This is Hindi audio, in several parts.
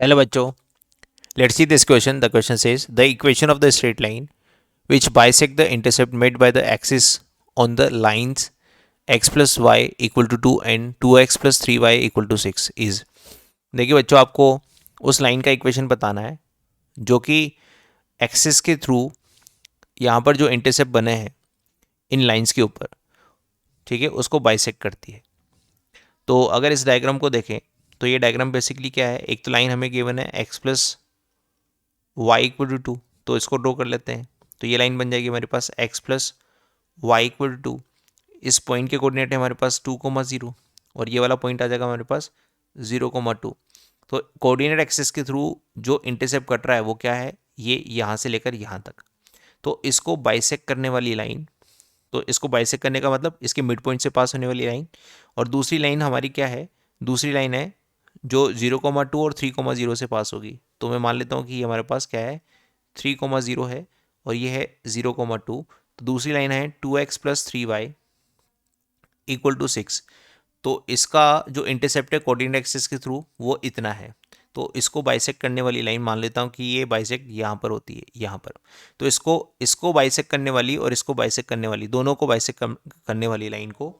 Hello bachcho, let's see this question. The question says the equation of the straight line which bisect the intercept made by the axis on the lines x plus y equal to 2 and 2x plus 3y equal to 6 is। देखिए बच्चों, आपको उस लाइन का इक्वेशन बताना है जो कि एक्सिस के थ्रू यहाँ पर जो इंटरसेप्ट बने हैं इन लाइंस के ऊपर, ठीक है, उसको बाइसेक्ट करती है। तो अगर इस डायग्राम को देखें तो ये डायग्राम बेसिकली क्या है, एक तो लाइन हमें गिवन है x plus y equal to 2, तो इसको ड्रॉ कर लेते हैं। तो ये लाइन बन जाएगी हमारे पास x plus y equal to 2। इस पॉइंट के कोऑर्डिनेट है हमारे पास 2,0 और ये वाला पॉइंट आ जाएगा हमारे पास 0,2। तो कोऑर्डिनेट एक्सिस के थ्रू जो इंटरसेप्ट कट रहा है वो क्या है, ये यहाँ से लेकर यहाँ तक। तो इसको बाइसेक्ट करने वाली लाइन, तो इसको बाइसेक्ट करने का मतलब इसके मिड पॉइंट से पास होने वाली लाइन। और दूसरी लाइन हमारी क्या है, दूसरी लाइन है जो 0,2 और 3,0 से पास होगी। तो मैं मान लेता हूँ कि ये हमारे पास क्या है, 3,0 है और ये है 0,2। तो दूसरी लाइन है 2x plus 3y equal to 6। तो इसका जो इंटरसेप्ट है कोऑर्डिनेट एक्सिस के थ्रू वो इतना है। तो इसको बाइसेक्ट करने वाली लाइन मान लेता हूँ कि ये बाइसेक्ट यहाँ पर होती है, यहाँ पर। तो इसको इसको बाइसेक्ट करने वाली और इसको बाइसेक्ट करने वाली, दोनों को बाइसेक्ट करने वाली लाइन को,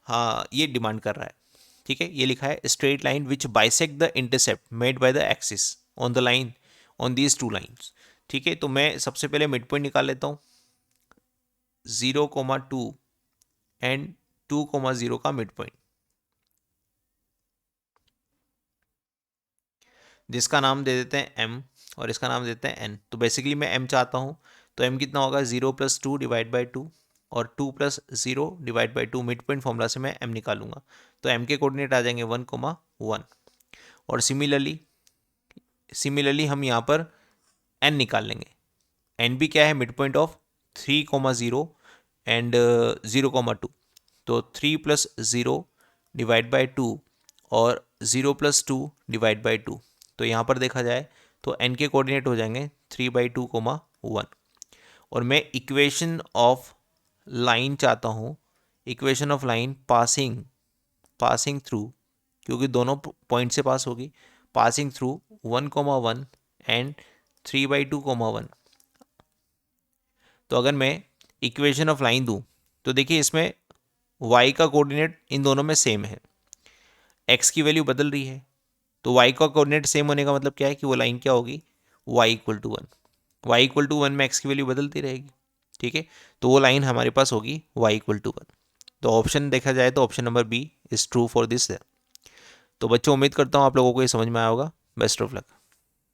हाँ, ये डिमांड कर रहा है। ठीक है, ये लिखा है straight line which bisect the intercept made by the axis on the line on these two lines. ठीक है, तो मैं सबसे पहले मिड पॉइंट निकाल लेता हूँ, 0,2 एंड 2,0 का मिड पॉइंट, जिसका नाम दे देते हैं m और इसका नाम देते हैं n। तो बेसिकली मैं m चाहता हूँ, तो m कितना होगा, 0 प्लस 2 डिवाइड बाई 2 और 2 plus 0 divide by 2। Mid point formula से मैं m निकालूंगा। तो m के कोऑर्डिनेट आ जाएंगे 1,1। और सिमिलरली हम यहाँ पर n निकाल लेंगे। n भी क्या है, मिड पॉइंट ऑफ 3,0 एंड 0,2। तो 3 प्लस 0 डिवाइड बाई 2 और 0 प्लस 2 डिवाइड बाई 2। तो यहाँ पर देखा जाए तो n के कोऑर्डिनेट हो जाएंगे 3/2,1। और मैं इक्वेशन ऑफ लाइन चाहता हूँ, equation of line passing through, क्योंकि दोनों पॉइंट से पास होगी, पासिंग थ्रू 1,1 एंड 3/2,1। तो अगर मैं इक्वेशन ऑफ लाइन दूँ तो देखिए इसमें y का कोऑर्डिनेट इन दोनों में सेम है, x की वैल्यू बदल रही है। तो y का कोऑर्डिनेट सेम होने का मतलब क्या है कि वो लाइन क्या होगी, y equal to 1। y equal to 1 में x की वैल्यू बदलती रहेगी। ठीक है, तो वो लाइन हमारे पास होगी y इक्वल टू 1। तो ऑप्शन देखा जाए तो option number B is true for this. तो बच्चों, उम्मीद करता हूँ आप लोगों को ये समझ में आया होगा। Best of luck.